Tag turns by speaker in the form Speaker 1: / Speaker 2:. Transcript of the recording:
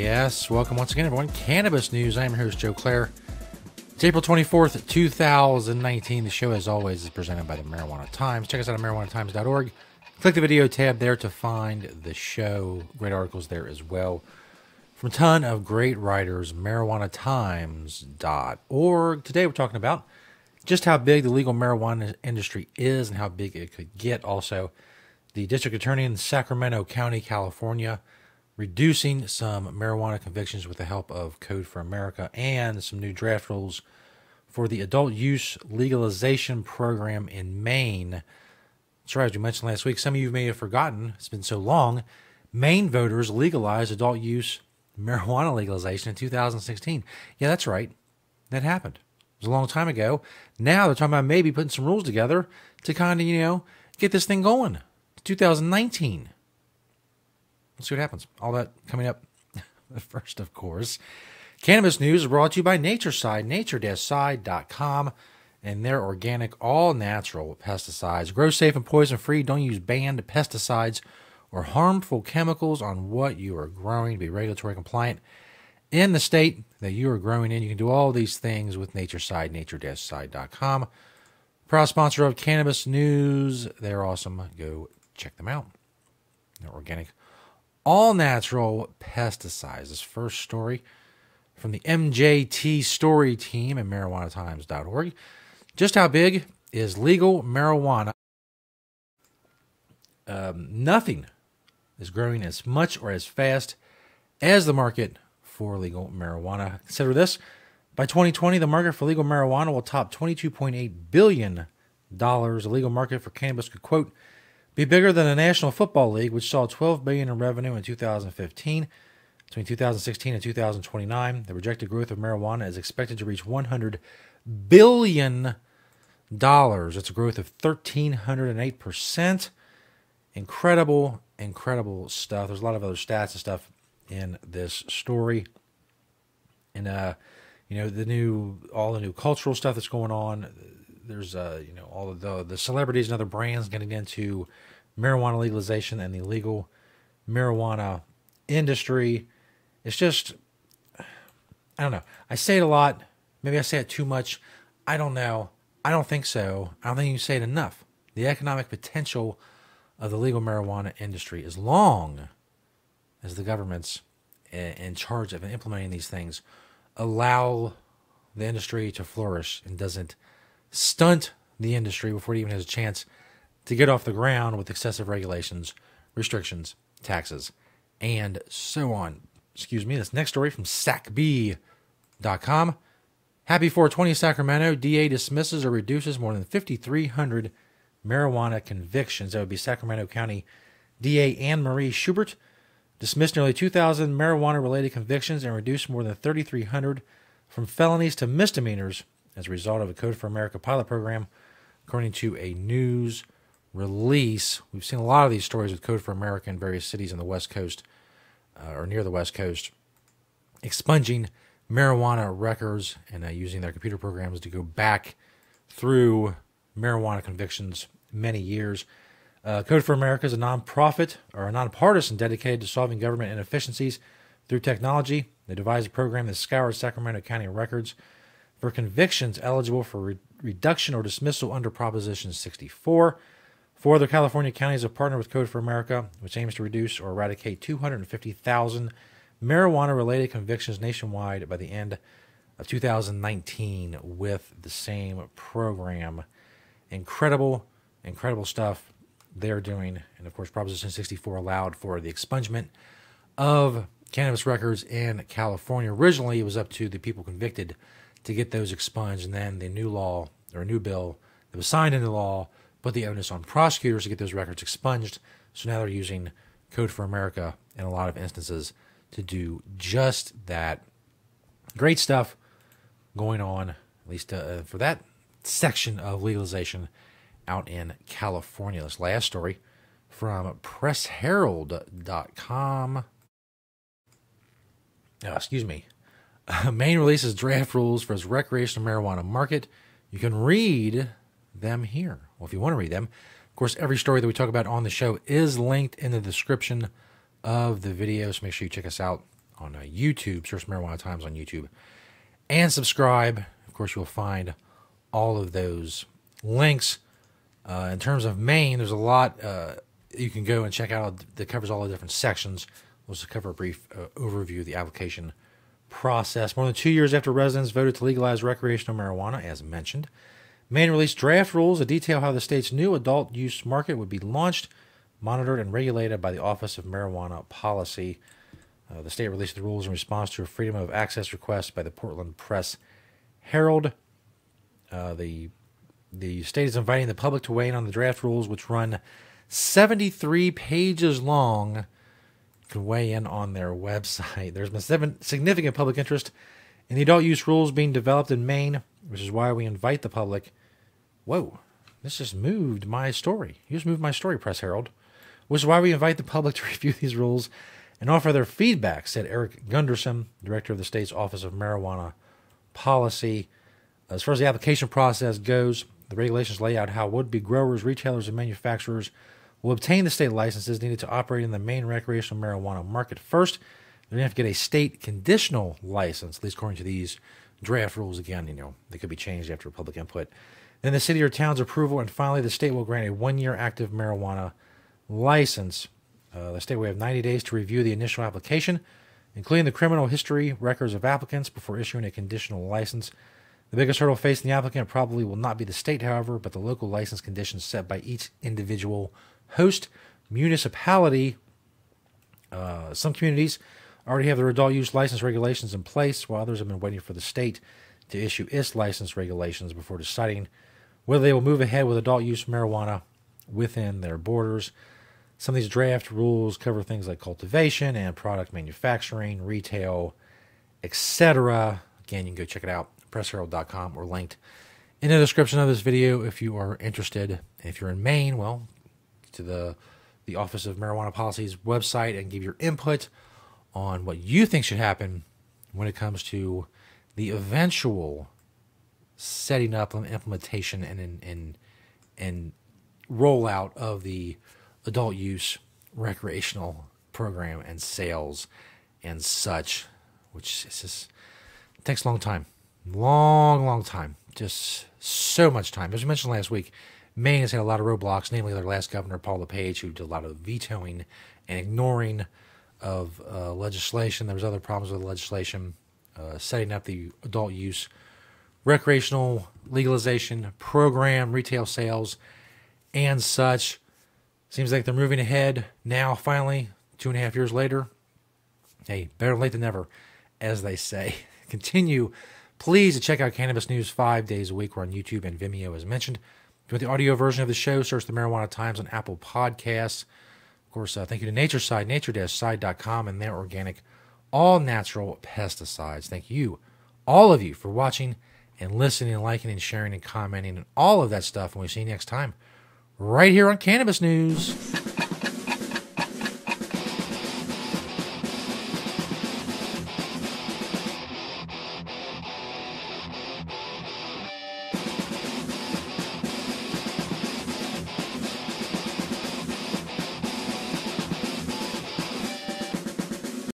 Speaker 1: Yes, welcome once again, everyone. Cannabis News. I am your host, Joe Klare. It's April 24th, 2019. The show, as always, is presented by the Marijuana Times. Check us out at marijuanatimes.org. Click the video tab there to find the show. Great articles there as well. From a ton of great writers, marijuanatimes.org. Today we're talking about just how big the legal marijuana industry is and how big it could get. Also, the district attorney in Sacramento County, California, reducing some marijuana convictions with the help of Code for America, and some new draft rules for the adult use legalization program in Maine. That's right, as we mentioned last week, some of you may have forgotten, it's been so long, Maine voters legalized adult use marijuana legalization in 2016. Yeah, that's right. That happened. It was a long time ago. Now they're talking about maybe putting some rules together to kind of, get this thing going. It's 2019. Let's see what happens. All that coming up. First, of course, Cannabis News is brought to you by Natureside, nature-side.com, and their organic, all-natural pesticides. Grow safe and poison-free. Don't use banned pesticides or harmful chemicals on what you are growing to be regulatory compliant in the state that you are growing in. You can do all these things with Natureside, nature-side.com. Proud sponsor of Cannabis News. They're awesome. Go check them out. They're organic, all-natural pesticides. This first story from the MJT story team at marijuanatimes.org. Just how big is legal marijuana? Nothing is growing as much or as fast as the market for legal marijuana. Consider this. By 2020, the market for legal marijuana will top $22.8 billion. The legal market for cannabis could, quote, be bigger than the National Football League, which saw $12 billion in revenue in 2015. Between 2016 and 2029, the projected growth of marijuana is expected to reach $100 billion. It's a growth of 1,308%. Incredible stuff. There's a lot of other stats and stuff in this story. And, all the new cultural stuff that's going on. There's, all of the celebrities and other brands getting into marijuana legalization and the legal marijuana industry. It's just, I don't know. I say it a lot. Maybe I say it too much. I don't know. I don't think so. I don't think you say it enough. The economic potential of the legal marijuana industry, as long as the government's in charge of implementing these things, allow the industry to flourish and doesn't stunt the industry before it even has a chance to get off the ground with excessive regulations, restrictions, taxes, and so on. Excuse me. This next story from SACB.com. Happy 420 Sacramento. DA dismisses or reduces more than 5,300 marijuana convictions. That would be Sacramento County DA Anne Marie Schubert dismissed nearly 2,000 marijuana-related convictions and reduced more than 3,300 from felonies to misdemeanors as a result of a Code for America pilot program, according to a news release. We've seen a lot of these stories with Code for America in various cities on the West Coast or near the West Coast, expunging marijuana records and using their computer programs to go back through marijuana convictions many years. Code for America is a nonprofit or a nonpartisan dedicated to solving government inefficiencies through technology. They devised a program that scoured Sacramento County records for convictions eligible for reduction or dismissal under Proposition 64. Four other California counties have partnered with Code for America, which aims to reduce or eradicate 250,000 marijuana-related convictions nationwide by the end of 2019 with the same program. Incredible stuff they're doing. And, of course, Proposition 64 allowed for the expungement of cannabis records in California. Originally, it was up to the people convicted to get those expunged, and then the new law or a new bill that was signed into law put the onus on prosecutors to get those records expunged. So now they're using Code for America in a lot of instances to do just that. Great stuff going on, at least for that section of legalization out in California. This last story from PressHerald.com. Maine releases draft rules for its recreational marijuana market. You can read them here. Well, if you want to read them, of course, every story that we talk about on the show is linked in the description of the video, so make sure you check us out on YouTube. Search Marijuana Times on YouTube. And subscribe. Of course, you'll find all of those links. In terms of Maine, there's a lot you can go and check out that covers all the different sections. We'll just cover a brief overview of the application process. More than 2 years after residents voted to legalize recreational marijuana, as mentioned, Maine released draft rules that detail how the state's new adult use market would be launched, monitored, and regulated by the Office of Marijuana Policy. The state released the rules in response to a freedom of access request by the Portland Press Herald. The state is inviting the public to weigh in on the draft rules, which run 73 pages long. You can weigh in on their website. There's been significant public interest in the adult use rules being developed in Maine, which is why we invite the public. Whoa, this just moved my story. You just moved my story, Press Herald. Which is why we invite the public to review these rules and offer their feedback, said Eric Gunderson, director of the state's Office of Marijuana Policy. As far as the application process goes, the regulations lay out how would-be growers, retailers, and manufacturers will obtain the state licenses needed to operate in the Maine recreational marijuana market. First, they're going to have to get a state conditional license, at least according to these draft rules. Again, they could be changed after public input. Then the city or town's approval, and finally the state will grant a 1-year active marijuana license. The state will have 90 days to review the initial application, including the criminal history records of applicants, before issuing a conditional license. The biggest hurdle facing the applicant probably will not be the state, however, but the local license conditions set by each individual host municipality. Some communities already have their adult use license regulations in place, while others have been waiting for the state to issue its license regulations before deciding whether they will move ahead with adult use marijuana within their borders. Some of these draft rules cover things like cultivation and product manufacturing, retail, etc. Again, you can go check it out, pressherald.com, or linked in the description of this video if you are interested. And if you're in Maine, well, to the Office of Marijuana Policy's website and give your input on what you think should happen when it comes to the eventual setting up and implementation and rollout of the adult use recreational program and sales and such, which is just, it takes a long time. Long time. Just so much time. As we mentioned last week, Maine has had a lot of roadblocks, namely their last governor, Paul LePage, who did a lot of vetoing and ignoring of legislation. There was other problems with the legislation, setting up the adult use recreational legalization program, retail sales, and such. Seems like they're moving ahead now, finally, 2.5 years later. Hey, better late than never, as they say. Continue, please, to check out Cannabis News 5 days a week. We're on YouTube and Vimeo, as mentioned. If you want the audio version of the show, search the Marijuana Times on Apple Podcasts. Of course, thank you to Natureside, nature-side.com, and their organic, all-natural pesticides. Thank you, all of you, for watching and listening and liking and sharing and commenting and all of that stuff. And we'll see you next time right here on Cannabis News.